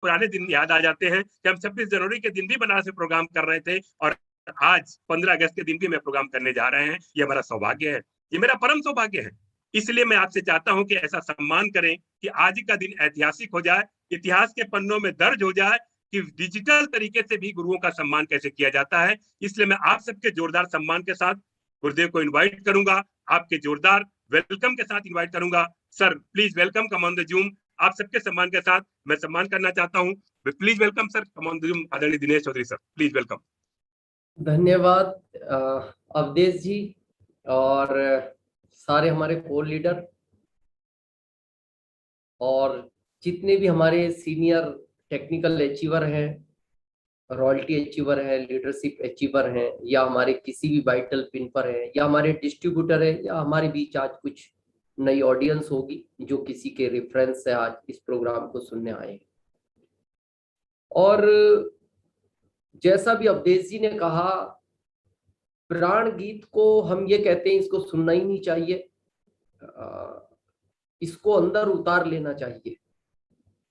पुराने दिन याद आ जाते हैं कि हम 26 जनवरी के दिन भी बनारस में प्रोग्राम कर रहे थे और आज 15 अगस्त के दिन भी मैं प्रोग्राम करने जा रहे हैं। ये हमारा सौभाग्य है, ये मेरा परम सौभाग्य है। इसलिए मैं आपसे चाहता हूं कि ऐसा सम्मान करें कि आज का दिन ऐतिहासिक हो जाए, इतिहास के पन्नों में दर्ज हो जाए कि डिजिटल तरीके से भी गुरुओं का सम्मान कैसे किया जाता है। इसलिए मैं आप सबके जोरदार सम्मान के साथ गुरुदेव को इनवाइट करूंगा, आपके जोरदार वेलकम के साथ इनवाइट करूंगा। Sir please welcome, come on the zoom. आप सबके सम्मान के साथ मैं सम्मान करना चाहता हूं। Please welcome sir, come on the Zoom, आदरणीय Dinesh Chaudhary sir, please welcome. धन्यवाद अवधेश जी और सारे हमारे कोर लीडर और जितने भी हमारे सीनियर टेक्निकल अचीवर हैं, रॉयल्टी अचीवर हैं, लीडरशिप अचीवर हैं, या हमारे किसी भी वाइटल पिन पर हैं, या हमारे डिस्ट्रीब्यूटर हैं, या हमारे बीच आज कुछ नई ऑडियंस होगी जो किसी के रेफरेंस से आज इस प्रोग्राम को सुनने आए। और जैसा भी अवधेश जी ने कहा, प्राण गीत को हम ये कहते हैं इसको सुनना ही नहीं चाहिए, इसको अंदर उतार लेना चाहिए।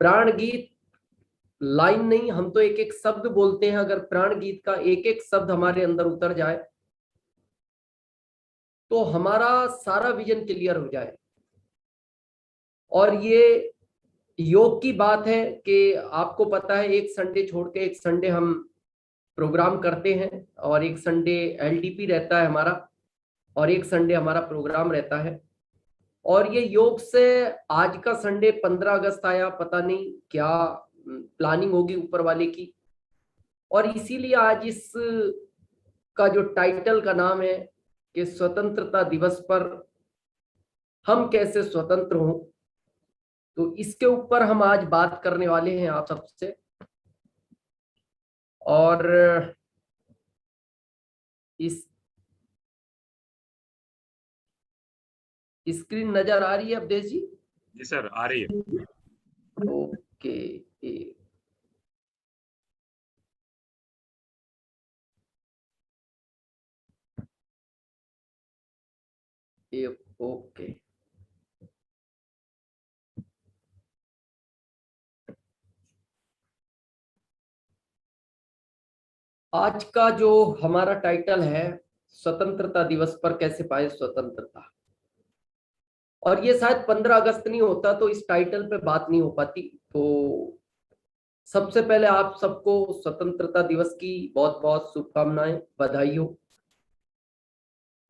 प्राण गीत लाइन नहीं, हम तो एक एक शब्द बोलते हैं। अगर प्राण गीत का एक एक शब्द हमारे अंदर उतर जाए तो हमारा सारा विजन क्लियर हो जाए। और ये योग की बात है कि आपको पता है एक संडे छोड़ के एक संडे हम प्रोग्राम करते हैं, और एक संडे एलडीपी रहता है हमारा, और एक संडे हमारा प्रोग्राम रहता है। और ये योग से आज का संडे 15 अगस्त आया, पता नहीं क्या प्लानिंग होगी ऊपर वाले की। और इसीलिए आज इस का जो टाइटल का नाम है कि स्वतंत्रता दिवस पर हम कैसे स्वतंत्र हों, तो इसके ऊपर हम आज बात करने वाले हैं आप सबसे। और इस स्क्रीन नजर आ रही है अवधेश जी? जी सर, आ रही है। Okay, okay. आज का जो हमारा टाइटल है, स्वतंत्रता दिवस पर कैसे पाए स्वतंत्रता। और ये शायद 15 अगस्त नहीं होता तो इस टाइटल पे बात नहीं हो पाती। तो सबसे पहले आप सबको स्वतंत्रता दिवस की बहुत बहुत शुभकामनाएं, बधाई हो।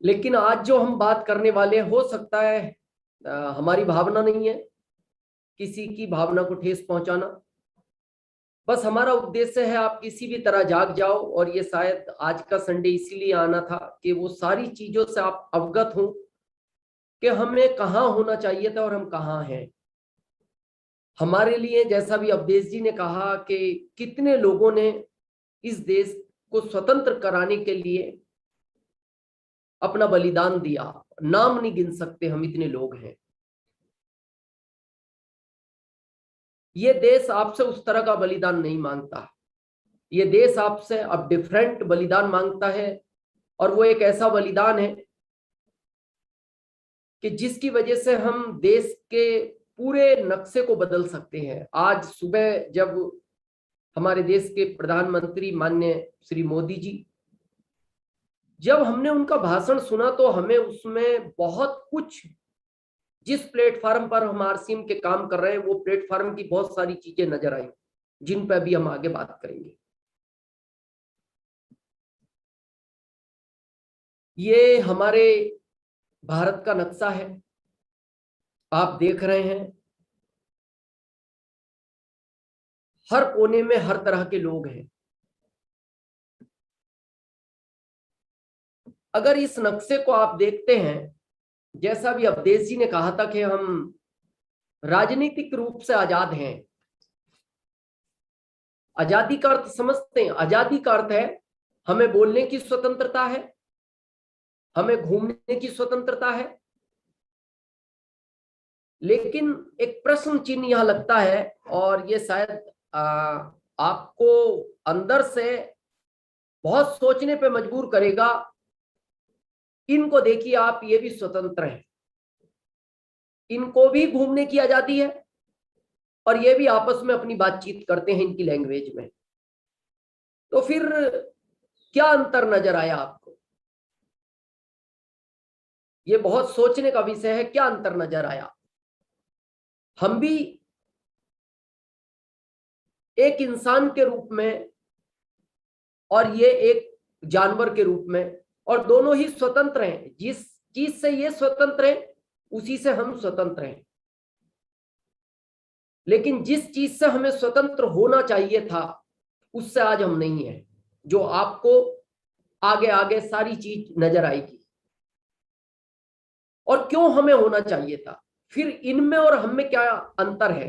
लेकिन आज जो हम बात करने वाले, हो सकता है हमारी भावना नहीं है किसी की भावना को ठेस पहुंचाना, बस हमारा उद्देश्य है आप किसी भी तरह जाग जाओ। और ये शायद आज का संडे इसीलिए आना था कि वो सारी चीजों से आप अवगत हों कि हमें कहाँ होना चाहिए था और हम कहाँ हैं। हमारे लिए, जैसा भी अवधेश जी ने कहा कि कितने लोगों ने इस देश को स्वतंत्र कराने के लिए अपना बलिदान दिया, नाम नहीं गिन सकते हम, इतने लोग हैं। ये देश आपसे उस तरह का बलिदान नहीं मांगता, ये देश आपसे अब डिफरेंट बलिदान मांगता है। और वो एक ऐसा बलिदान है कि जिसकी वजह से हम देश के पूरे नक्शे को बदल सकते हैं। आज सुबह जब हमारे देश के प्रधानमंत्री माननीय श्री मोदी जी, जब हमने उनका भाषण सुना तो हमें उसमें बहुत कुछ, जिस प्लेटफार्म पर हम आरसीएम के काम कर रहे हैं वो प्लेटफार्म की बहुत सारी चीजें नजर आई, जिन पर भी हम आगे बात करेंगे। ये हमारे भारत का नक्शा है, आप देख रहे हैं हर कोने में हर तरह के लोग हैं। अगर इस नक्शे को आप देखते हैं, जैसा भी अवधेश जी ने कहा था कि हम राजनीतिक रूप से आजाद हैं। आजादी का अर्थ समझते हैं? आजादी का अर्थ है हमें बोलने की स्वतंत्रता है, हमें घूमने की स्वतंत्रता है। लेकिन एक प्रश्न चिन्ह यहां लगता है, और ये शायद आपको अंदर से बहुत सोचने पे मजबूर करेगा। इनको देखिए आप, ये भी स्वतंत्र हैं, इनको भी घूमने की आजादी है और ये भी आपस में अपनी बातचीत करते हैं इनकी लैंग्वेज में। तो फिर क्या अंतर नजर आया आपको? ये बहुत सोचने का विषय है, क्या अंतर नजर आया? हम भी एक इंसान के रूप में और ये एक जानवर के रूप में, और दोनों ही स्वतंत्र हैं। जिस चीज से ये स्वतंत्र है उसी से हम स्वतंत्र हैं। लेकिन जिस चीज से हमें स्वतंत्र होना चाहिए था उससे आज हम नहीं है, जो आपको आगे आगे सारी चीज नजर आएगी। और क्यों हमें होना चाहिए था, फिर इनमें और हम में क्या अंतर है?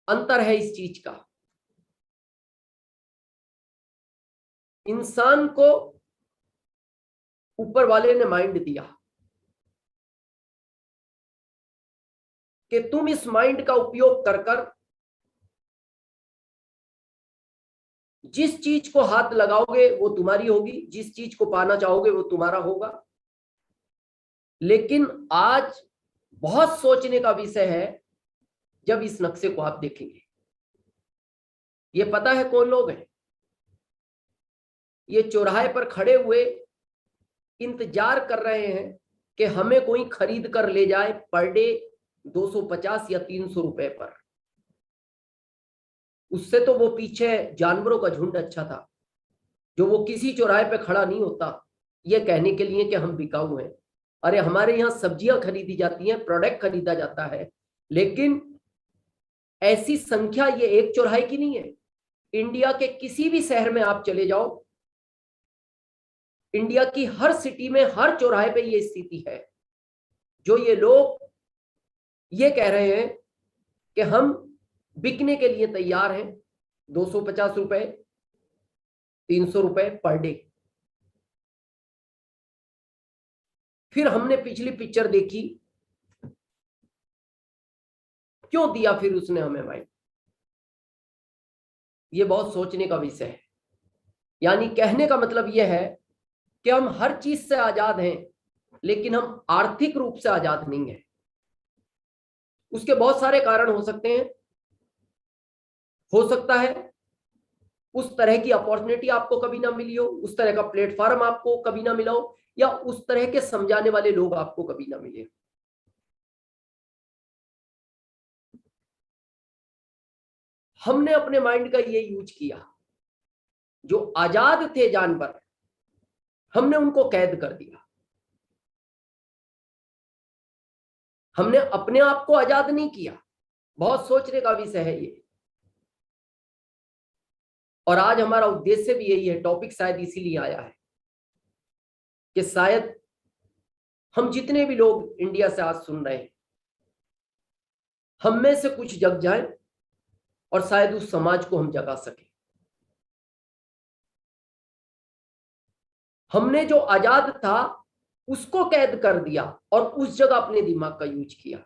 अंतर है इस चीज का, इंसान को ऊपर वाले ने माइंड दिया कि तुम इस माइंड का उपयोग कर कर जिस चीज को हाथ लगाओगे वो तुम्हारी होगी, जिस चीज को पाना चाहोगे वो तुम्हारा होगा। लेकिन आज बहुत सोचने का विषय है जब इस नक्शे को आप देखेंगे। ये पता है कौन लोग हैं? ये चौराहे पर खड़े हुए इंतजार कर रहे हैं कि हमें कोई खरीद कर ले जाए पर डे 250 या 300 रुपए पर। उससे तो वो पीछे जानवरों का झुंड अच्छा था, जो वो किसी चौराहे पे खड़ा नहीं होता ये कहने के लिए कि हम बिकाऊ हैं। अरे हमारे यहाँ सब्जियां खरीदी जाती हैं, प्रोडक्ट खरीदा जाता है, लेकिन ऐसी संख्या ये एक चौराहे की नहीं है। इंडिया के किसी भी शहर में आप चले जाओ, इंडिया की हर सिटी में हर चौराहे पे ये स्थिति है। जो ये लोग ये कह रहे हैं कि हम बिकने के लिए तैयार हैं, 250 रुपए 300 रुपए पर डे। फिर हमने पिछली पिक्चर देखी, क्यों दिया फिर उसने हमें माइंड? ये बहुत सोचने का विषय है। यानी कहने का मतलब यह है कि हम हर चीज से आजाद हैं, लेकिन हम आर्थिक रूप से आजाद नहीं हैं। उसके बहुत सारे कारण हो सकते हैं। हो सकता है उस तरह की अपॉर्चुनिटी आपको कभी ना मिली हो, उस तरह का प्लेटफॉर्म आपको कभी ना मिला हो, या उस तरह के समझाने वाले लोग आपको कभी ना मिले। हमने अपने माइंड का ये यूज किया। जो आजाद थे जानवर, हमने उनको कैद कर दिया। हमने अपने आप को आजाद नहीं किया। बहुत सोचने का विषय है ये, और आज हमारा उद्देश्य भी यही है। टॉपिक शायद इसीलिए आया है कि शायद हम जितने भी लोग इंडिया से आज सुन रहे हैं, हम में से कुछ जग जाएं और शायद उस समाज को हम जगा सकें। हमने जो आजाद था उसको कैद कर दिया और उस जगह अपने दिमाग का यूज किया।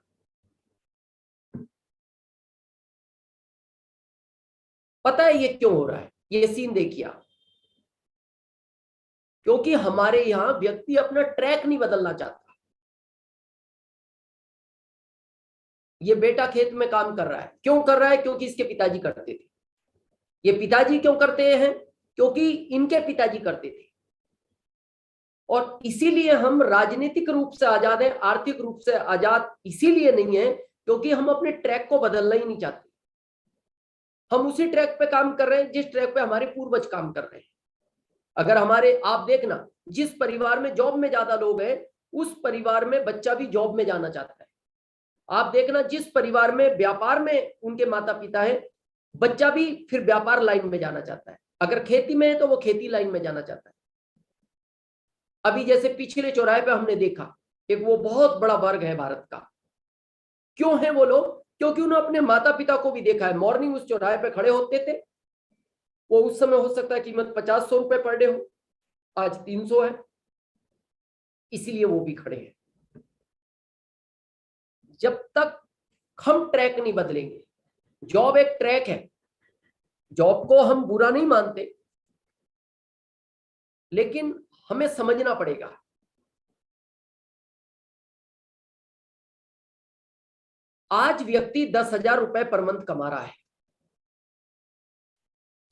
पता है ये क्यों हो रहा है? ये सीन देखिए आप। क्योंकि हमारे यहां व्यक्ति अपना ट्रैक नहीं बदलना चाहता। ये बेटा खेत में काम कर रहा है, क्यों कर रहा है? क्योंकि इसके पिताजी करते थे। ये पिताजी क्यों करते हैं? क्योंकि इनके पिताजी करते थे। और इसीलिए हम राजनीतिक रूप से आजाद हैं, आर्थिक रूप से आजाद इसीलिए नहीं है क्योंकि हम अपने ट्रैक को बदलना ही नहीं चाहते। हम उसी ट्रैक पे काम कर रहे हैं जिस ट्रैक पे हमारे पूर्वज काम कर रहे हैं। अगर हमारे, आप देखना, जिस परिवार में जॉब में ज्यादा लोग हैं उस परिवार में बच्चा भी जॉब में जाना चाहता है। आप देखना, जिस परिवार में व्यापार में उनके माता पिता है, बच्चा भी फिर व्यापार लाइन में जाना चाहता है। अगर खेती में है तो वो खेती लाइन में जाना चाहता है। अभी जैसे पिछले चौराहे पे हमने देखा, एक वो बहुत बड़ा वर्ग है भारत का। क्यों है वो लोग? क्योंकि उन्होंने अपने माता पिता को भी देखा है, मॉर्निंग उस चौराहे पे खड़े होते थे। वो उस समय हो सकता है कीमत 50-100 रुपए पर डे हो, आज 300 है, इसीलिए वो भी खड़े हैं। जब तक हम ट्रैक नहीं बदलेंगे, जॉब एक ट्रैक है, जॉब को हम बुरा नहीं मानते, लेकिन हमें समझना पड़ेगा आज व्यक्ति 10,000 रुपए पर मंथ कमा रहा है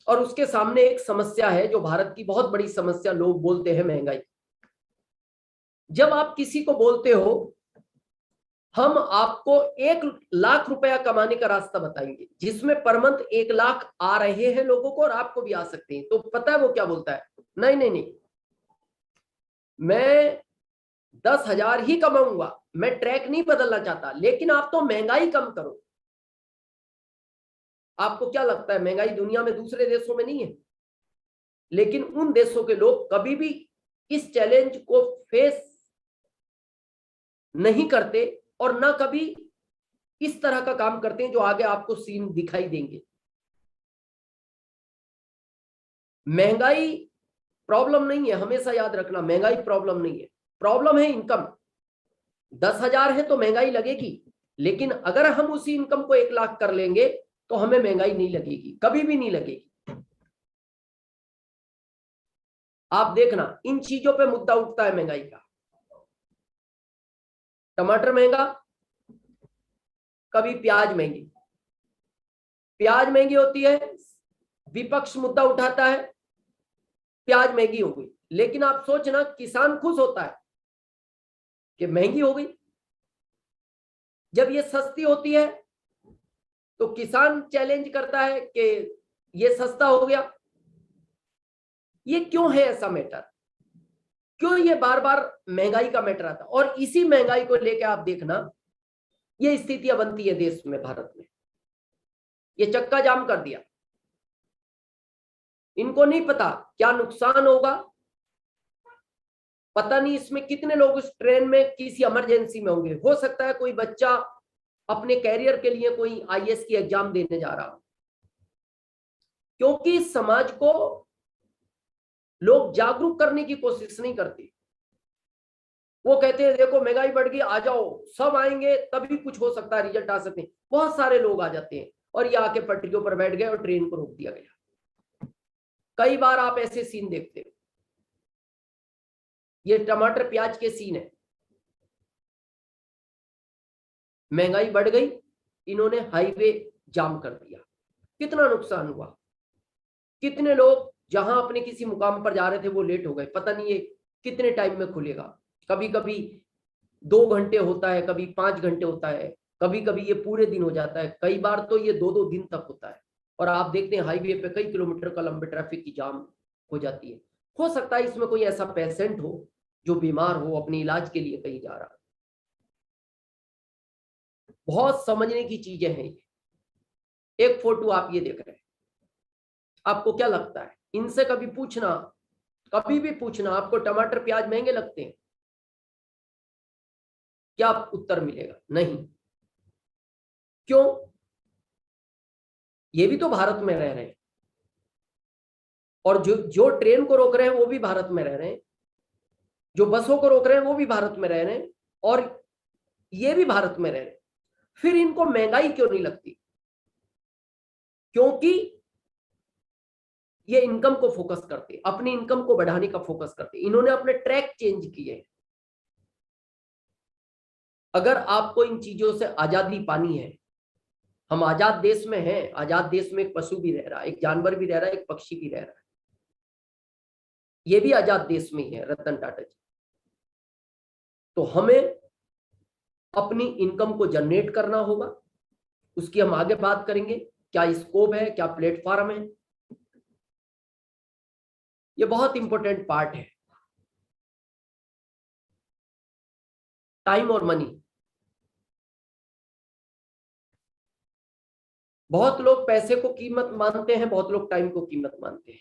और उसके सामने एक समस्या है जो भारत की बहुत बड़ी समस्या, लोग बोलते हैं महंगाई। जब आप किसी को बोलते हो हम आपको 1,00,000 रुपया कमाने का रास्ता बताएंगे जिसमें पर मंथ 1,00,000 आ रहे हैं लोगों को और आपको भी आ सकते हैं, तो पता है वो क्या बोलता है? नहीं नहीं नहीं, मैं 10,000 ही कमाऊंगा, मैं ट्रैक नहीं बदलना चाहता, लेकिन आप तो महंगाई कम करो। आपको क्या लगता है महंगाई दुनिया में दूसरे देशों में नहीं है? लेकिन उन देशों के लोग कभी भी इस चैलेंज को फेस नहीं करते और ना कभी इस तरह का काम करते हैं जो आगे आपको सीन दिखाई देंगे। महंगाई प्रॉब्लम नहीं है, हमेशा याद रखना, महंगाई प्रॉब्लम नहीं है, प्रॉब्लम है इनकम। 10,000 है तो महंगाई लगेगी, लेकिन अगर हम उसी इनकम को 1,00,000 कर लेंगे तो हमें महंगाई नहीं लगेगी, कभी भी नहीं लगेगी। आप देखना इन चीजों पे मुद्दा उठता है महंगाई का। टमाटर महंगा, कभी प्याज महंगी, प्याज महंगी होती है, विपक्ष मुद्दा उठाता है प्याज महंगी हो गई, लेकिन आप सोचना किसान खुश होता है कि महंगी हो गई। जब ये सस्ती होती है तो किसान चैलेंज करता है कि ये सस्ता हो गया। ये क्यों है ऐसा मैटर? क्यों ये बार बार महंगाई का मैटर आता? और इसी महंगाई को लेकर आप देखना ये स्थितियां बनती है देश में, भारत में। ये चक्का जाम कर दिया, इनको नहीं पता क्या नुकसान होगा, पता नहीं इसमें कितने लोग उस ट्रेन में किसी इमरजेंसी में होंगे। हो सकता है कोई बच्चा अपने कैरियर के लिए कोई आईएएस की एग्जाम देने जा रहा हो, क्योंकि समाज को लोग जागरूक करने की कोशिश नहीं करते। वो कहते हैं देखो महंगाई बढ़ गई, आ जाओ, सब आएंगे तभी कुछ हो सकता है, रिजल्ट आ सकते हैं। बहुत सारे लोग आ जाते हैं और ये आके पटरियों पर बैठ गए और ट्रेन को रोक दिया गया। कई बार आप ऐसे सीन देखते हो। ये टमाटर प्याज के सीन है। महंगाई बढ़ गई, इन्होंने हाईवे जाम कर दिया, कितना नुकसान हुआ। कितने लोग जहां अपने किसी मुकाम पर जा रहे थे वो लेट हो गए, पता नहीं ये कितने टाइम में खुलेगा। कभी कभी 2 घंटे होता है, कभी 5 घंटे होता है, कभी कभी ये पूरे दिन हो जाता है, कई बार तो ये 2-2 दिन तक होता है। और आप देखते हैं हाईवे पे कई किलोमीटर का लंबे ट्रैफिक की जाम हो जाती है। हो सकता है इसमें कोई ऐसा पेशेंट हो जो बीमार हो, अपने इलाज के लिए कहीं जा रहा है। बहुत समझने की चीजें हैं ये। एक फोटो आप ये देख रहे हैं, आपको क्या लगता है? इनसे कभी पूछना, कभी भी पूछना, आपको टमाटर प्याज महंगे लगते हैं? क्या उत्तर मिलेगा? नहीं। क्यों? ये भी तो भारत में रह रहे हैं, और जो जो ट्रेन को रोक रहे हैं वो भी भारत में रह रहे हैं, जो बसों को रोक रहे हैं वो भी भारत में रह रहे हैं, और ये भी भारत में रह रहे हैं। फिर इनको महंगाई क्यों नहीं लगती? क्योंकि ये इनकम को फोकस करते, अपनी इनकम को बढ़ाने का फोकस करते। इन्होंने अपने ट्रैक चेंज किए। अगर आपको इन चीजों से आजादी पानी है, हम आजाद देश में हैं, आजाद देश में एक पशु भी रह रहा है, एक जानवर भी रह रहा है, एक पक्षी भी रह रहा है, ये भी आजाद देश में ही है, रतन टाटा जी। तो हमें अपनी इनकम को जनरेट करना होगा, उसकी हम आगे बात करेंगे। क्या स्कोप है, क्या प्लेटफॉर्म है, ये बहुत इंपॉर्टेंट पार्ट है। टाइम और मनी, बहुत लोग पैसे को कीमत मानते हैं, बहुत लोग टाइम को कीमत मानते हैं,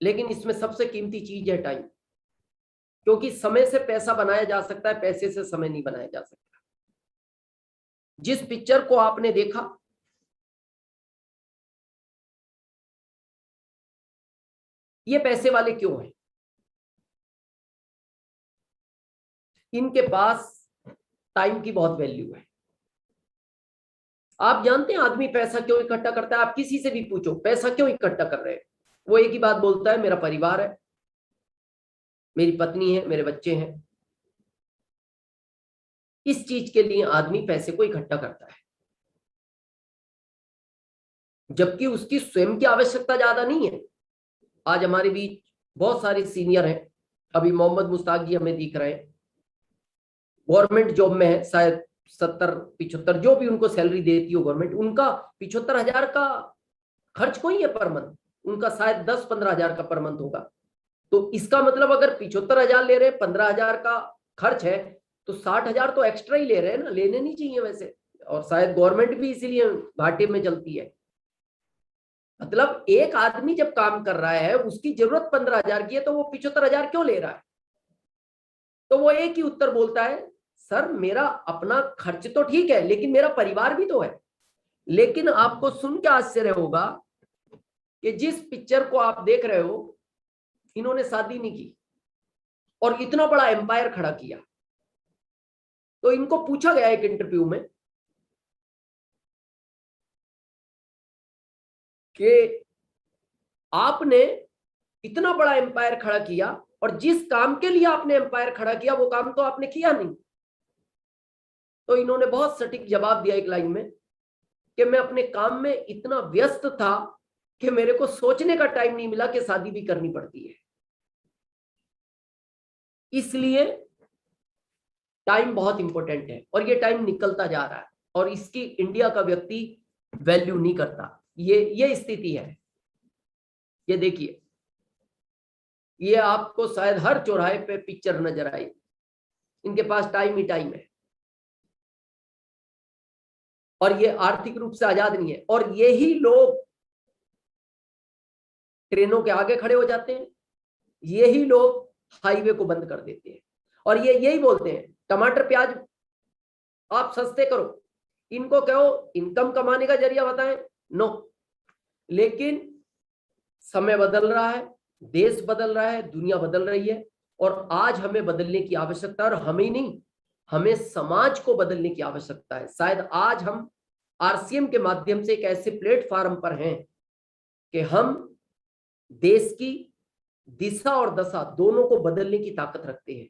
लेकिन इसमें सबसे कीमती चीज है टाइम। क्योंकि समय से पैसा बनाया जा सकता है, पैसे से समय नहीं बनाया जा सकता। जिस पिक्चर को आपने देखा, ये पैसे वाले क्यों हैं? इनके पास टाइम की बहुत वैल्यू है। आप जानते हैं आदमी पैसा क्यों इकट्ठा करता है? आप किसी से भी पूछो पैसा क्यों इकट्ठा कर रहे हैं, वो एक ही बात बोलता है, मेरा परिवार है, मेरी पत्नी है, मेरे बच्चे हैं। इस चीज के लिए आदमी पैसे को इकट्ठा करता है, जबकि उसकी स्वयं की आवश्यकता ज्यादा नहीं है। आज हमारे बीच बहुत सारे सीनियर हैं, अभी मोहम्मद मुश्ताक जी हमें दिख रहे हैं, गवर्नमेंट जॉब में है, शायद 70-75 जो भी उनको सैलरी देती हो गवर्नमेंट, उनका 75,000 का खर्च कोई है पर मंथ, उनका शायद 10-15,000 का पर मंथ होगा। तो इसका मतलब अगर 75,000 ले रहे, 15,000 का खर्च है, तो 60,000 तो एक्स्ट्रा ही ले रहे हैं ना, लेने नहीं चाहिए वैसे। और शायद गवर्नमेंट भी इसीलिए घाटे में चलती है। मतलब एक आदमी जब काम कर रहा है, उसकी जरूरत 15,000 की है, तो वो 75,000 क्यों ले रहा है? तो वो एक ही उत्तर बोलता है, सर मेरा अपना खर्च तो ठीक है, लेकिन मेरा परिवार भी तो है। लेकिन आपको सुन के आश्चर्य होगा कि जिस पिक्चर को आप देख रहे हो, इन्होंने शादी नहीं की और इतना बड़ा एम्पायर खड़ा किया। तो इनको पूछा गया एक इंटरव्यू में कि आपने इतना बड़ा एम्पायर खड़ा किया और जिस काम के लिए आपने एम्पायर खड़ा किया वो काम तो आपने किया नहीं। तो इन्होंने बहुत सटीक जवाब दिया एक लाइन में कि मैं अपने काम में इतना व्यस्त था कि मेरे को सोचने का टाइम नहीं मिला कि शादी भी करनी पड़ती है। इसलिए टाइम बहुत इंपॉर्टेंट है और ये टाइम निकलता जा रहा है और इसकी इंडिया का व्यक्ति वैल्यू नहीं करता। ये स्थिति है। ये देखिए, ये आपको शायद हर चौराहे पे पिक्चर नजर आई। इनके पास टाइम ही टाइम है और ये आर्थिक रूप से आजाद नहीं है। और यही लोग ट्रेनों के आगे खड़े हो जाते हैं, यही लोग हाईवे को बंद कर देते हैं और ये यही बोलते हैं टमाटर प्याज आप सस्ते करो, इनको कहो इनकम कमाने का जरिया बताएं। नो, लेकिन समय बदल रहा है, देश बदल रहा है, दुनिया बदल रही है और आज हमें बदलने की आवश्यकता है। और हमें नहीं, हमें समाज को बदलने की आवश्यकता है। शायद आज हम आरसीएम के माध्यम से एक ऐसे प्लेटफॉर्म पर हैं कि हम देश की दिशा और दशा दोनों को बदलने की ताकत रखते हैं।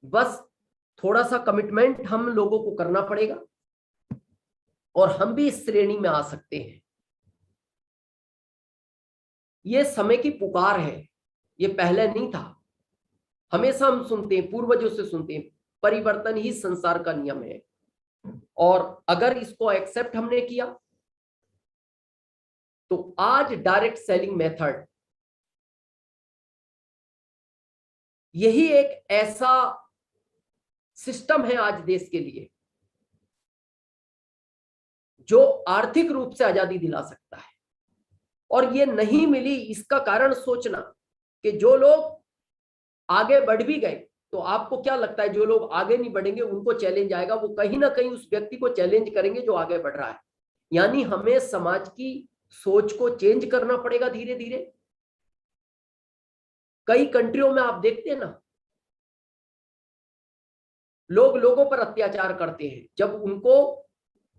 बस थोड़ा सा कमिटमेंट हम लोगों को करना पड़ेगा और हम भी इस श्रेणी में आ सकते हैं। ये समय की पुकार है, ये पहले नहीं था। हमेशा हम सुनते हैं, पूर्वजों से सुनते हैं, परिवर्तन ही संसार का नियम है। और अगर इसको एक्सेप्ट हमने किया तो आज डायरेक्ट सेलिंग मेथड यही एक ऐसा सिस्टम है आज देश के लिए जो आर्थिक रूप से आजादी दिला सकता है। और ये नहीं मिली, इसका कारण सोचना कि जो लोग आगे बढ़ भी गए, तो आपको क्या लगता है जो लोग आगे नहीं बढ़ेंगे उनको चैलेंज आएगा, वो कहीं ना कहीं उस व्यक्ति को चैलेंज करेंगे जो आगे बढ़ रहा है। यानी हमें समाज की सोच को चेंज करना पड़ेगा धीरे धीरे। कई कंट्रियों में आप देखते हैं ना, लोग लोगों पर अत्याचार करते हैं, जब उनको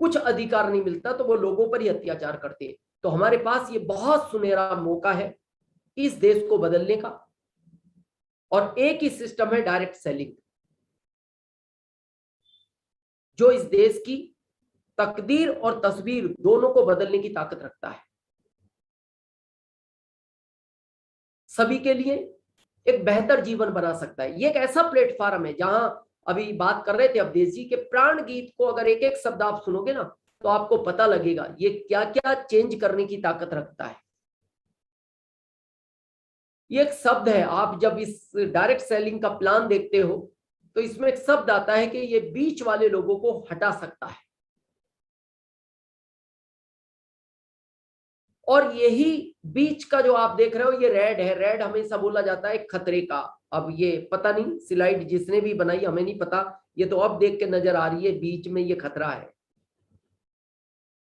कुछ अधिकार नहीं मिलता तो वो लोगों पर ही अत्याचार करते हैं। तो हमारे पास ये बहुत सुनहरा मौका है इस देश को बदलने का और एक ही सिस्टम है डायरेक्ट सेलिंग, जो इस देश की तकदीर और तस्वीर दोनों को बदलने की ताकत रखता है। सभी के लिए एक बेहतर जीवन बना सकता है। ये एक ऐसा प्लेटफॉर्म है जहां अभी बात कर रहे थे अवधेश जी के प्राण गीत को अगर एक एक शब्द आप सुनोगे ना तो आपको पता लगेगा ये क्या क्या चेंज करने की ताकत रखता है। ये एक शब्द है, आप जब इस डायरेक्ट सेलिंग का प्लान देखते हो तो इसमें एक शब्द आता है कि ये बीच वाले लोगों को हटा सकता है। और यही बीच का जो आप देख रहे हो ये रेड है। रेड हमेशा बोला जाता है खतरे का। अब ये पता नहीं, स्लाइड जिसने भी बनाई हमें नहीं पता, ये तो अब देख के नजर आ रही है बीच में ये खतरा है।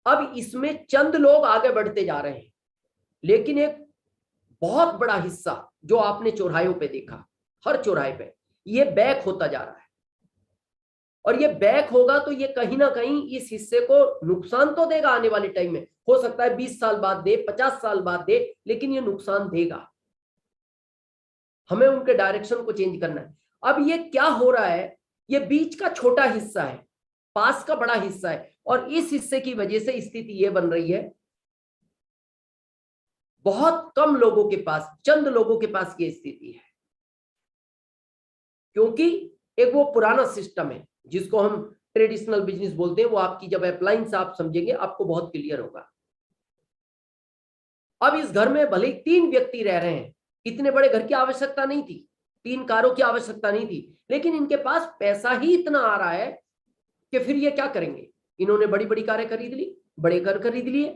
अब इसमें चंद लोग आगे बढ़ते जा रहे हैं, लेकिन एक बहुत बड़ा हिस्सा जो आपने चौराहों पे देखा, हर चौराहे पे ये बैक होता जा रहा है। और ये बैक होगा तो ये कहीं ना कहीं इस हिस्से को नुकसान तो देगा आने वाले टाइम में। हो सकता है 20 साल बाद दे, 50 साल बाद दे, लेकिन ये नुकसान देगा। हमें उनके डायरेक्शन को चेंज करना है। अब ये क्या हो रहा है ये बीच का छोटा हिस्सा है, पास का बड़ा हिस्सा है, और इस हिस्से की वजह से स्थिति ये बन रही है, बहुत कम लोगों के पास, चंद लोगों के पास ये स्थिति है, क्योंकि एक वो पुराना सिस्टम है जिसको हम ट्रेडिशनल बिजनेस बोलते हैं, वो आपकी जब अप्लायंस आप समझेंगे आपको बहुत क्लियर होगा। अब इस घर में भले ही 3 व्यक्ति रह रहे हैं, इतने बड़े घर की आवश्यकता नहीं थी, 3 कारों की आवश्यकता नहीं थी, लेकिन इनके पास पैसा ही इतना आ रहा है कि फिर ये क्या करेंगे। इन्होंने बड़ी बड़ी कारें खरीद ली, बड़े घर खरीद लिए,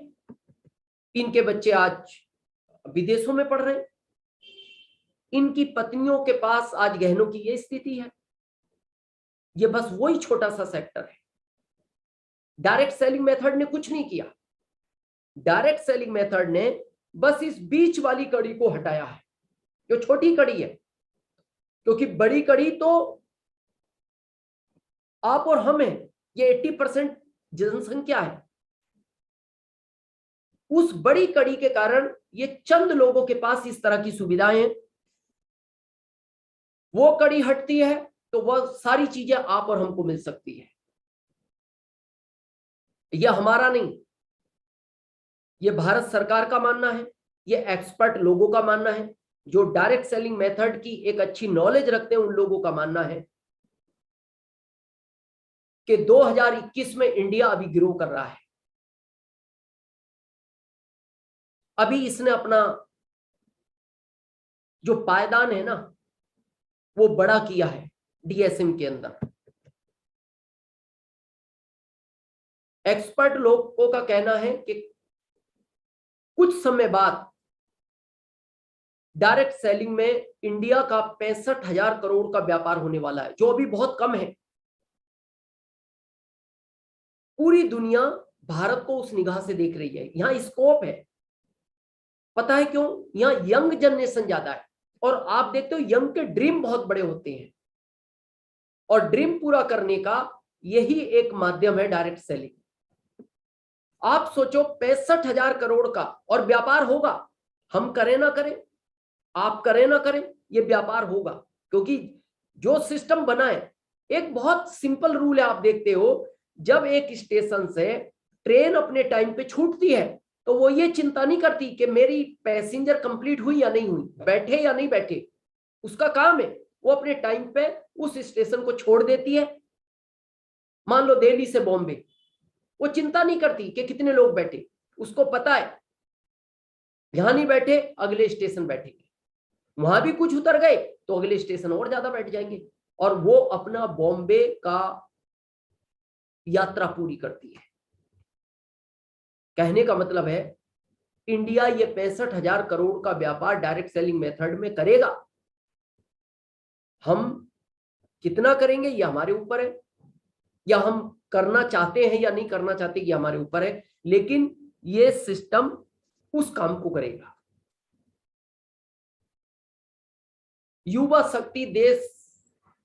इनके बच्चे आज विदेशों में पढ़ रहे हैं, इनकी पत्नियों के पास आज गहनों की ये स्थिति है। ये बस वही छोटा सा सेक्टर है। डायरेक्ट सेलिंग मेथड ने कुछ नहीं किया, डायरेक्ट सेलिंग मेथड ने बस इस बीच वाली कड़ी को हटाया है, जो छोटी कड़ी है, क्योंकि बड़ी कड़ी तो आप और हम हैं, ये 80% जनसंख्या है। उस बड़ी कड़ी के कारण ये चंद लोगों के पास इस तरह की सुविधाएं हैं, वो कड़ी हटती है तो वह सारी चीजें आप और हमको मिल सकती है। यह हमारा नहीं, ये भारत सरकार का मानना है, ये एक्सपर्ट लोगों का मानना है, जो डायरेक्ट सेलिंग मेथड की एक अच्छी नॉलेज रखते हैं उन लोगों का मानना है कि 2021 में इंडिया अभी ग्रो कर रहा है। अभी इसने अपना जो पायदान है ना वो बड़ा किया है डीएसएम के अंदर। एक्सपर्ट लोगों का कहना है कि कुछ समय बाद डायरेक्ट सेलिंग में इंडिया का 65,000 करोड़ का व्यापार होने वाला है, जो अभी बहुत कम है। पूरी दुनिया भारत को उस निगाह से देख रही है, यहां स्कोप है। पता है क्यों? यहां यंग जनरेशन ज्यादा है, और आप देखते हो यंग के ड्रीम बहुत बड़े होते हैं, और ड्रीम पूरा करने का यही एक माध्यम है डायरेक्ट सेलिंग। आप सोचो 65,000 करोड़ का और व्यापार होगा, हम करें ना करें, आप करें ना करें, ये व्यापार होगा, क्योंकि जो सिस्टम बना है, एक बहुत सिंपल रूल है। आप देखते हो जब एक स्टेशन से ट्रेन अपने टाइम पे छूटती है तो वो ये चिंता नहीं करती कि मेरी पैसेंजर कंप्लीट हुई या नहीं हुई, बैठे या नहीं बैठे। उसका काम है वो अपने टाइम पे उस स्टेशन को छोड़ देती है। मान लो दिल्ली से बॉम्बे, वो चिंता नहीं करती कि कितने लोग बैठे, उसको पता है यहां नहीं बैठे अगले स्टेशन बैठेंगे, वहां भी कुछ उतर गए तो अगले स्टेशन और ज्यादा बैठ जाएंगे, और वो अपना बॉम्बे का यात्रा पूरी करती है। कहने का मतलब है इंडिया ये 65,000 करोड़ का व्यापार डायरेक्ट सेलिंग मेथड में करेगा। हम कितना करेंगे ये हमारे ऊपर है, या हम करना चाहते हैं या नहीं करना चाहते ये हमारे ऊपर है, लेकिन ये सिस्टम उस काम को करेगा। युवा शक्ति देश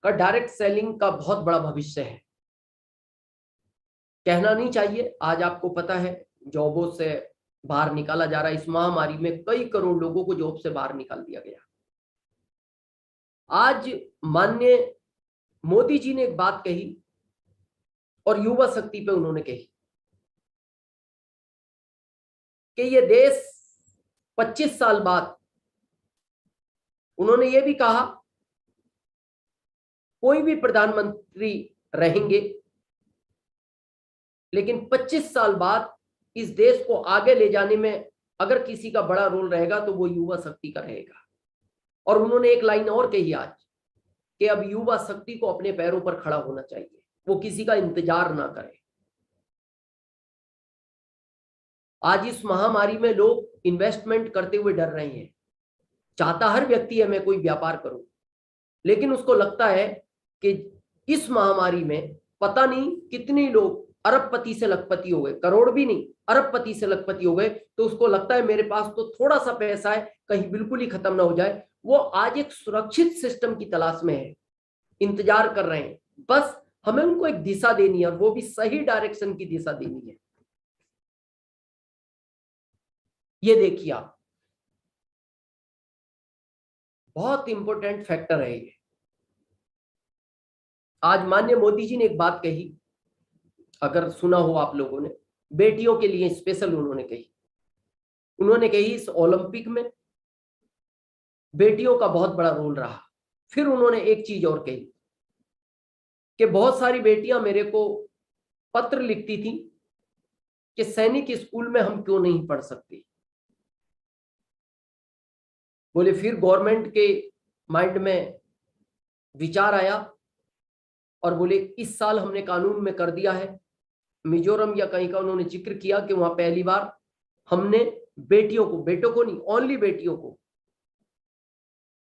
का डायरेक्ट सेलिंग का बहुत बड़ा भविष्य है। कहना नहीं चाहिए, आज आपको पता है जॉबों से बाहर निकाला जा रहा है। इस महामारी में कई करोड़ लोगों को जॉब से बाहर निकाल दिया गया। आज माननीय मोदी जी ने एक बात कही और युवा शक्ति पे उन्होंने कही कि ये देश 25 साल बाद, उन्होंने ये भी कहा कोई भी प्रधानमंत्री रहेंगे लेकिन 25 साल बाद इस देश को आगे ले जाने में अगर किसी का बड़ा रोल रहेगा तो वो युवा शक्ति का रहेगा। और उन्होंने एक लाइन और कही आज कि अब युवा शक्ति को अपने पैरों पर खड़ा होना चाहिए, वो किसी का इंतजार ना करे। आज इस महामारी में लोग इन्वेस्टमेंट करते हुए डर रहे हैं। चाहता हर व्यक्ति है मैं कोई व्यापार करूं, लेकिन उसको लगता है कि इस महामारी में पता नहीं कितने लोग अरबपति से लखपति हो गए, करोड़ भी नहीं अरबपति से लखपति हो गए, तो उसको लगता है मेरे पास तो थोड़ा सा पैसा है, कहीं बिल्कुल ही खत्म ना हो जाए। वो आज एक सुरक्षित सिस्टम की तलाश में है, इंतजार कर रहे हैं, बस हमें उनको एक दिशा देनी है, और वो भी सही डायरेक्शन की दिशा देनी है। ये देखिए आप, बहुत इंपॉर्टेंट फैक्टर है ये। आज माननीय मोदी जी ने एक बात कही, अगर सुना हो आप लोगों ने, बेटियों के लिए स्पेशल उन्होंने कही इस ओलंपिक में बेटियों का बहुत बड़ा रोल रहा। फिर उन्होंने एक चीज और कही कि बहुत सारी बेटियां मेरे को पत्र लिखती थी कि सैनिक स्कूल में हम क्यों नहीं पढ़ सकते। बोले फिर गवर्नमेंट के माइंड में विचार आया और बोले इस साल हमने कानून में कर दिया है, मिजोरम या कहीं का उन्होंने जिक्र किया कि वहां पहली बार हमने बेटियों को, बेटों को नहीं, ओनली बेटियों को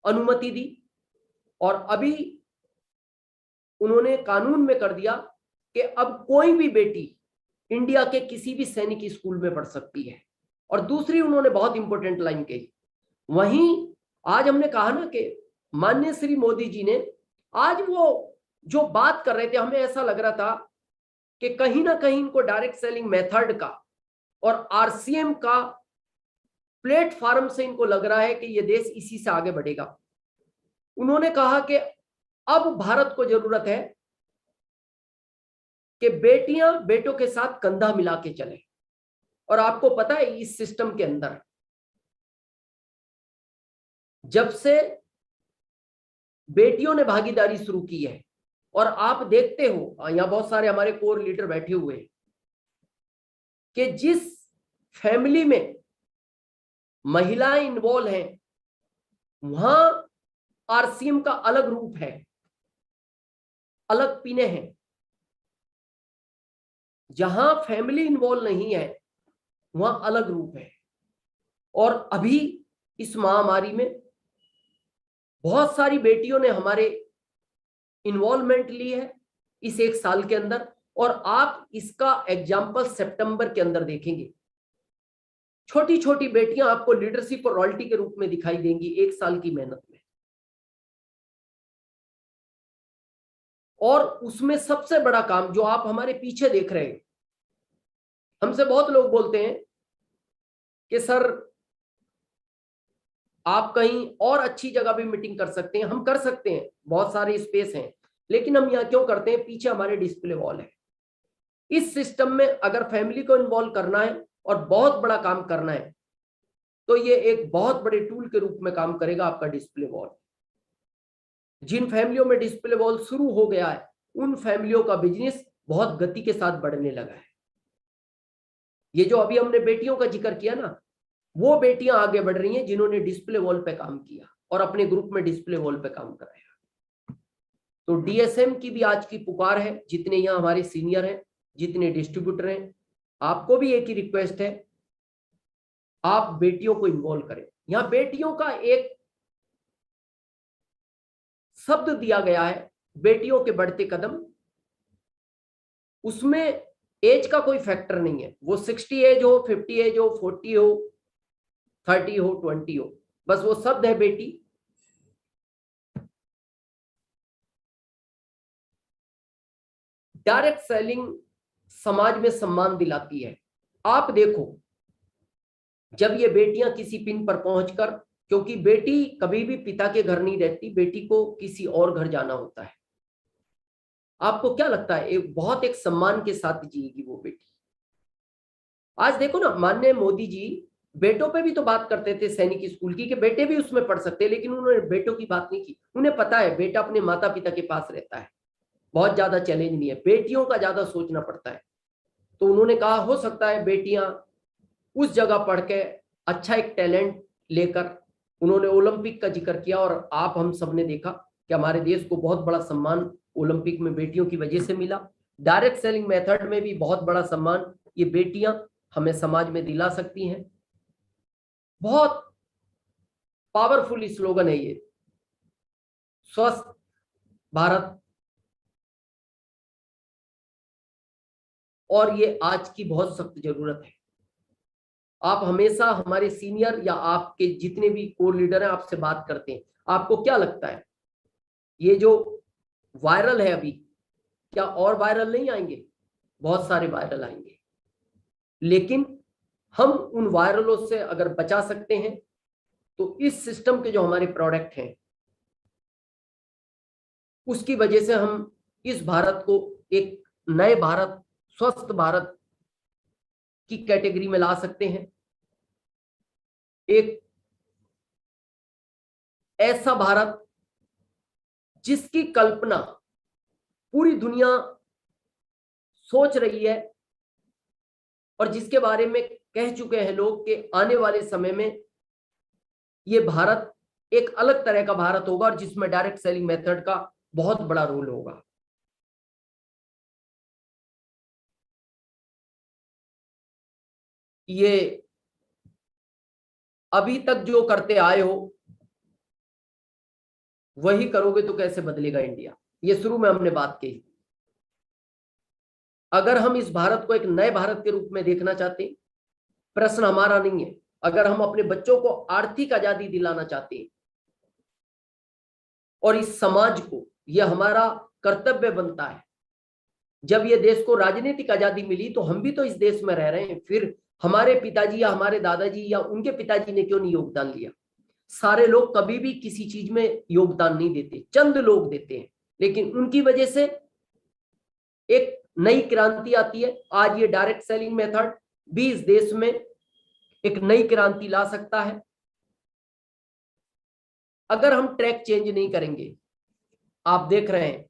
अनुमति दी। और अभी उन्होंने कानून में कर दिया कि अब कोई भी बेटी इंडिया के किसी भी सैनिक स्कूल में पढ़ सकती है। और दूसरी उन्होंने बहुत इंपॉर्टेंट लाइन कही, वहीं आज हमने कहा ना कि माननीय श्री मोदी जी ने आज वो जो बात कर रहे थे, हमें ऐसा लग रहा था कि कहीं ना कहीं इनको डायरेक्ट सेलिंग मेथड का और आरसीएम का प्लेटफॉर्म से इनको लग रहा है कि ये देश इसी से आगे बढ़ेगा। उन्होंने कहा कि अब भारत को जरूरत है कि बेटियां बेटों के साथ कंधा मिला के चले। और आपको पता है इस सिस्टम के अंदर जब से बेटियों ने भागीदारी शुरू की है, और आप देखते हो यहां बहुत सारे हमारे कोर लीडर बैठे हुए हैं, कि जिस फैमिली में महिलाएं इन्वॉल्व हैं वहां आरसीएम का अलग रूप है, अलग पीने हैं। जहां फैमिली इन्वॉल्व नहीं है वहां अलग रूप है। और अभी इस महामारी में बहुत सारी बेटियों ने हमारे इन्वॉल्वमेंट ली है इस एक साल के अंदर, और आप इसका एग्जाम्पल सितंबर के अंदर देखेंगे। छोटी छोटी बेटियां आपको लीडरशिप और रॉयल्टी के रूप में दिखाई देंगी एक साल की मेहनत में। और उसमें सबसे बड़ा काम जो आप हमारे पीछे देख रहे हैं, हमसे बहुत लोग बोलते हैं कि सर आप कहीं और अच्छी जगह भी मीटिंग कर सकते हैं। हम कर सकते हैं, बहुत सारे स्पेस हैं, लेकिन हम यहाँ क्यों करते हैं? पीछे हमारे डिस्प्ले वॉल है। इस सिस्टम में अगर फैमिली को इन्वॉल्व करना है और बहुत बड़ा काम करना है तो ये एक बहुत बड़े टूल के रूप में काम करेगा आपका डिस्प्ले वॉल। जिन फैमिलियों में डिस्प्ले वॉल शुरू हो गया है उन फैमिलियों का बिजनेस बहुत गति के साथ बढ़ने लगा है। ये जो अभी हमने बेटियों का जिक्र किया ना, वो बेटियां आगे बढ़ रही हैं जिन्होंने डिस्प्ले वॉल पे काम किया और अपने ग्रुप में डिस्प्ले वॉल पे काम कराया। तो डीएसएम की भी आज की पुकार है, जितने यहाँ हमारे सीनियर हैं, जितने डिस्ट्रीब्यूटर हैं, आपको भी एक ही रिक्वेस्ट है, आप बेटियों को इन्वॉल्व करें। यहाँ बेटियों का एक शब्द दिया गया है, बेटियों के बढ़ते कदम। उसमें एज का कोई फैक्टर नहीं है, वो 60 एज हो, 50 एज हो, 40 हो, 30 हो, 20 हो, बस वो शब्द है बेटी। डायरेक्ट सेलिंग समाज में सम्मान दिलाती है। आप देखो जब ये बेटियां किसी पिन पर पहुंचकर, क्योंकि बेटी कभी भी पिता के घर नहीं रहती, बेटी को किसी और घर जाना होता है। आपको क्या लगता है? बहुत एक सम्मान के साथ जिएगी वो बेटी। आज देखो ना, माननीय मोदी जी बेटों पे भी तो बात करते थे सैनिक स्कूल की कि बेटे भी उसमें पढ़ सकते हैं, लेकिन उन्होंने बेटों की बात नहीं की। उन्हें पता है बेटा अपने माता पिता के पास रहता है, बहुत ज्यादा चैलेंज नहीं है, बेटियों का ज्यादा सोचना पड़ता है। तो उन्होंने कहा हो सकता है बेटियां उस जगह पढ़ के अच्छा एक टैलेंट लेकर, उन्होंने ओलंपिक का जिक्र किया और आप हम सब ने देखा कि हमारे देश को बहुत बड़ा सम्मान ओलंपिक में बेटियों की वजह से मिला। डायरेक्ट सेलिंग मेथड में भी बहुत बड़ा सम्मान ये बेटियां हमें समाज में दिला सकती हैं। बहुत पावरफुल स्लोगन है ये, स्वस्थ भारत, और ये आज की बहुत सख्त जरूरत है। आप हमेशा हमारे सीनियर या आपके जितने भी कोर लीडर हैं आपसे बात करते हैं, आपको क्या लगता है ये जो वायरल है अभी, क्या और वायरल नहीं आएंगे? बहुत सारे वायरल आएंगे, लेकिन हम उन वायरलों से अगर बचा सकते हैं तो इस सिस्टम के जो हमारे प्रोडक्ट हैं उसकी वजह से हम इस भारत को एक नए भारत, स्वस्थ भारत की कैटेगरी में ला सकते हैं। एक ऐसा भारत जिसकी कल्पना पूरी दुनिया सोच रही है और जिसके बारे में कह चुके हैं लोग कि आने वाले समय में ये भारत एक अलग तरह का भारत होगा और जिसमें डायरेक्ट सेलिंग मेथड का बहुत बड़ा रोल होगा। ये अभी तक जो करते आए हो वही करोगे तो कैसे बदलेगा इंडिया, ये शुरू में हमने बात की। अगर हम इस भारत को एक नए भारत के रूप में देखना चाहते हैं, प्रश्न हमारा नहीं है। अगर हम अपने बच्चों को आर्थिक आजादी दिलाना चाहते हैं और इस समाज को, यह हमारा कर्तव्य बनता है। जब ये देश को राजनीतिक आजादी मिली तो हम भी तो इस देश में रह रहे हैं, फिर हमारे पिताजी या हमारे दादाजी या उनके पिताजी ने क्यों नहीं योगदान लिया? सारे लोग कभी भी किसी चीज में योगदान नहीं देते, चंद लोग देते हैं, लेकिन उनकी वजह से एक नई क्रांति आती है। आज ये डायरेक्ट सेलिंग मेथड भी इस देश में एक नई क्रांति ला सकता है। अगर हम ट्रैक चेंज नहीं करेंगे, आप देख रहे हैं